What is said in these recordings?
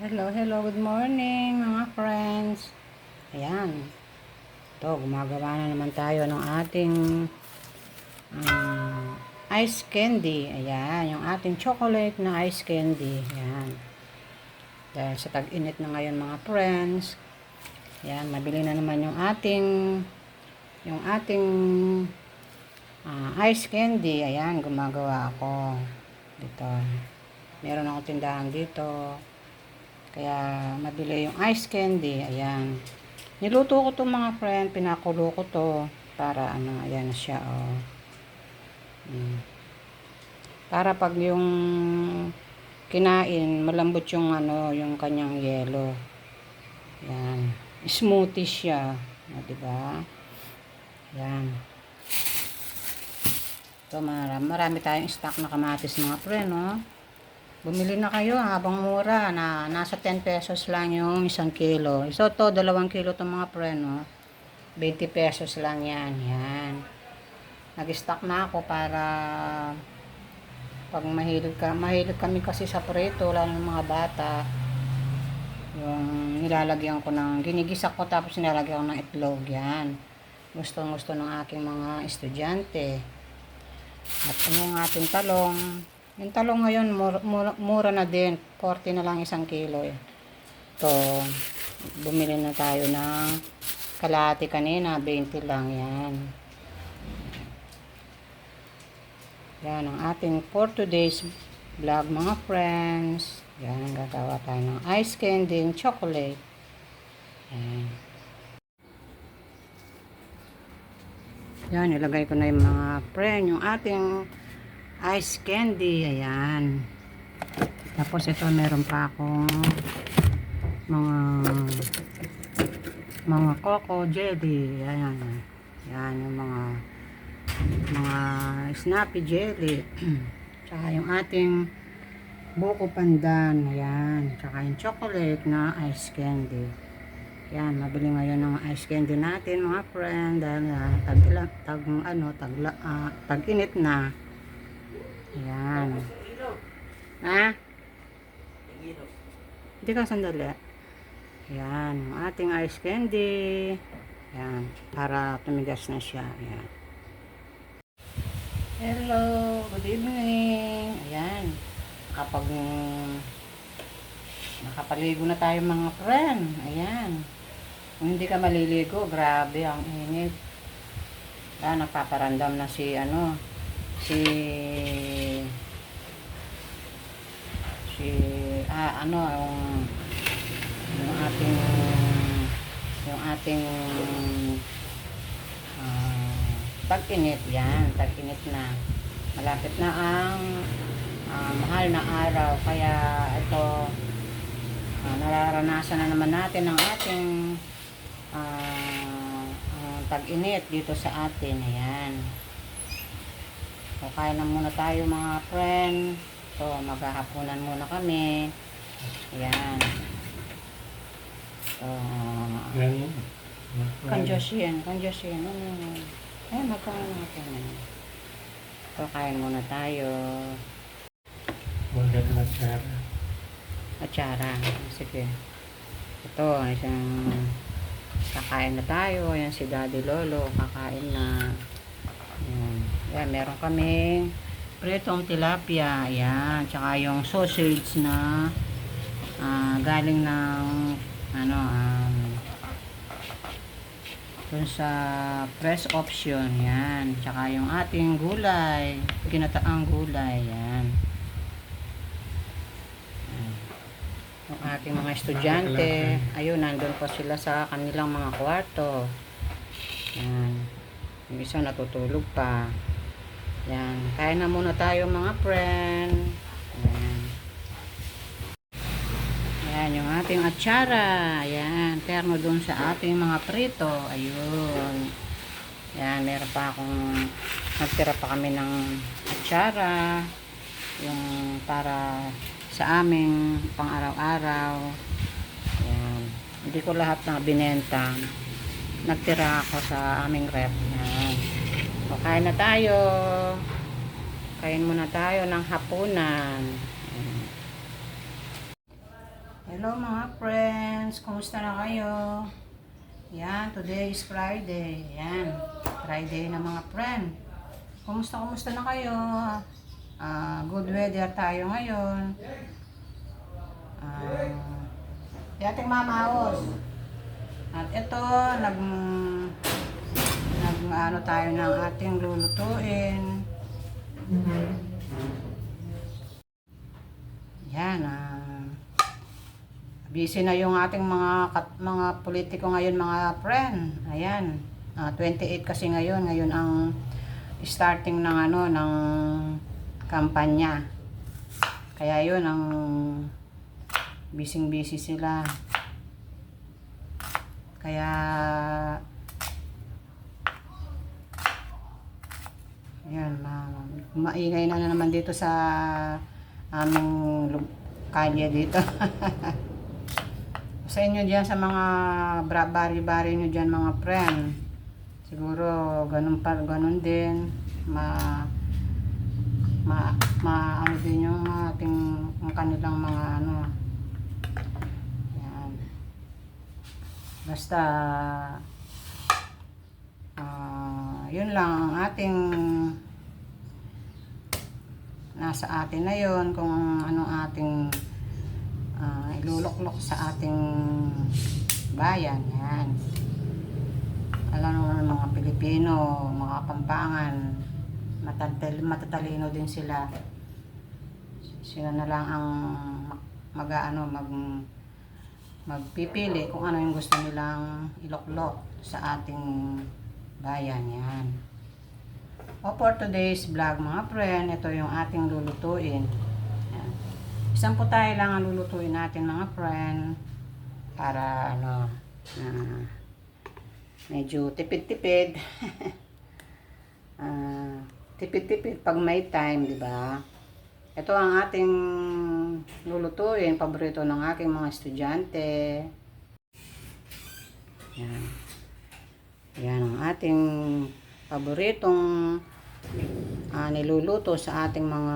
Hello, good morning mga friends. Ayan, ito, gumagawa na naman tayo ng ating ice candy. Ayan, yung ating chocolate na ice candy. Ayan, dahil sa tag-init na ngayon mga friends. Ayan, mabili na naman yung ating ice candy. Ayan, gumagawa ako dito. Meron akong tindahan dito. Kaya, mabili yung ice candy. Ayan. Niluto ko to mga friend. Pinakulo ko to. Para ayan na siya. Oh. Para pag yung kinain, malambot yung yung kanyang yelo. Ayan. Smoothie siya. Diba? Ayan. Ito, marami tayong stock na kamatis mga friend. Oh. Bumili na kayo habang mura na nasa 10 pesos lang yung 1 kilo. So to 2 kilo to mga friend, no? 20 pesos lang yan. Yan. Nag-stock na ako para pag mahilig kami kasi sa prito, lalo ng mga bata. Yung nilalagyan ko ginigisa ko tapos nilalagyan ko ng itlog yan. Gusto ng aking mga estudyante. At yung ating talong, yung talong ngayon, mura na din. 40 na lang 1 kilo. Ito, bumili na tayo ng kalahati kanina. 20 lang yan. Yan ang ating for today's vlog mga friends. Yan, gagawa tayo ng ice candy and chocolate. Yan. Yan, ilagay ko na yung mga friend, yung ating ice candy. Ayan. Tapos ito meron pa akong mga coco jelly. Ayan. Ayan yung mga snappy jelly. Tsaka yung ating buko pandan. Ayan. Tsaka yung chocolate na ice candy. Ayan, mabili ngayon ng ice candy natin mga friend dahil tag-init na. Ayan. Ha? Hindi ka sandali. Ayan, yung ating ice candy. Ayan, para tumigas na siya. Ayan. Hello, good evening. Ayan. Nakapaligo na tayo mga friend. Ayan. Kung hindi ka maliligo, grabe ang init. Ayan, nagpaparandam na yung ating tag-init yan, tag-init na. Malapit na ang mahal na araw, kaya ito nararanasan na naman natin ang ating tag-init dito sa atin. Ayan. So, kain na muna tayo mga friend. So, maghahapunan muna kami. Ayan. So, kanjoshin. Ayan, magkain natin. So, kain muna tayo. Atsara. Sige. Ito, isang kakain na tayo. Ayan, si Daddy Lolo. Kakain na. Ayan. Ayan, meron kami pritong tilapia. Ayan. Tsaka yung sausage na galing ng dun sa fresh option. Yan. Tsaka yung ating gulay. Ginataang gulay. Yan. Yung ating mga estudyante. Ayun, nandun po sila sa kanilang mga kwarto. Yan. Yung isa natutulog pa. Yan. Kain na muna tayo mga friend. Yan. Ayan, yung ating atsara. Ayan, terno dun sa ating mga prito. Ayun. Ayan, meron pa akong nagtira pa kami ng atsara. Yung para sa aming pang araw-araw. Ayan. Hindi ko lahat na binenta. Nagtira ako sa aming rep. Ayan. O, kain na tayo. Kain muna tayo ng hapunan. Hello mga friends, kumusta na kayo? Yan, today is Friday. Yan, Friday na mga friend. Kumusta na kayo? Good weather tayo ngayon. Yating mamaos. At ito, ano tayo ng ating lulutuin. Yan, busy na yung ating mga politiko ngayon mga friend. Ayan. 28 kasi ngayon ang starting ng ng kampanya. Kaya yun ang busy sila. Kaya ayan, maingay na naman dito sa aming kalye dito. Sa inyo diyan, sa mga bari-bari nyo diyan mga friend, siguro ganun din, ano din yung kanilang mga yan. Basta yun lang ang ating nasa atin na yun, kung anong ating iluluklok sa ating bayan. Yan. Alam mo ng mga Pilipino, mga Kapampangan, matatalino din sila. Sila na lang ang magpipili kung ano yung gusto nilang iluklok sa ating bayan. Yan. For today's vlog mga friend, ito yung ating lulutuin. Isang putay lang ang lulutuin natin mga friend, para medyo tipid-tipid. Tipid-tipid pag may time, di ba? Ito ang ating lulutuin, paborito ng aking mga estudyante. Yan. Yan ang ating paboritong niluluto sa ating mga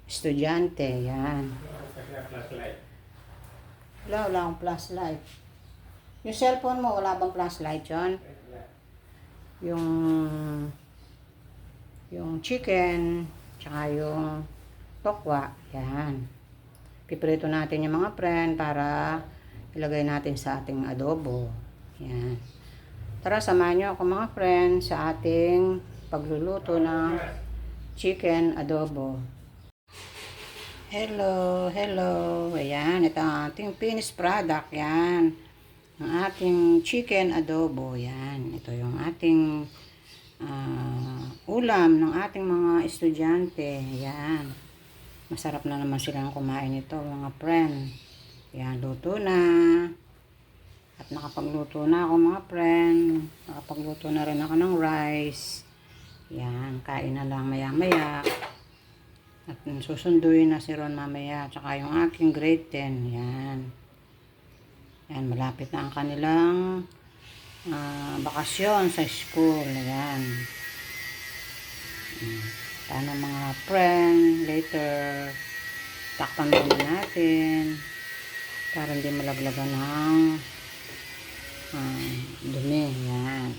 estudyante. Yan. Wala akong flashlight. Yung cellphone mo, wala bang flashlight yun? Yung chicken, tsaka yung tokwa. Yan. Piprito natin yung mga friend para ilagay natin sa ating adobo. Yan. Tara, samahan nyo ako mga friend sa ating pagluluto ng chicken adobo. Hello. Ayan, ito ang ating finished product. Yan. Ang ating chicken adobo. Yan. Ito yung ating ulam ng ating mga estudyante. Yan. Masarap na naman silang kumain ito, mga friend. Yan, luto na. At nakapagluto na ako, mga friend. Nakapagluto na rin ako ng rice. Yan, kain na lang maya-maya. At susunduin na si Ron mamaya. Tsaka yung aking grade 10. Yan. Yan, malapit na ang kanilang bakasyon sa school. Yan. Paano mga friend, later, takpan muna natin para hindi malaglagan ng dumi. Yan.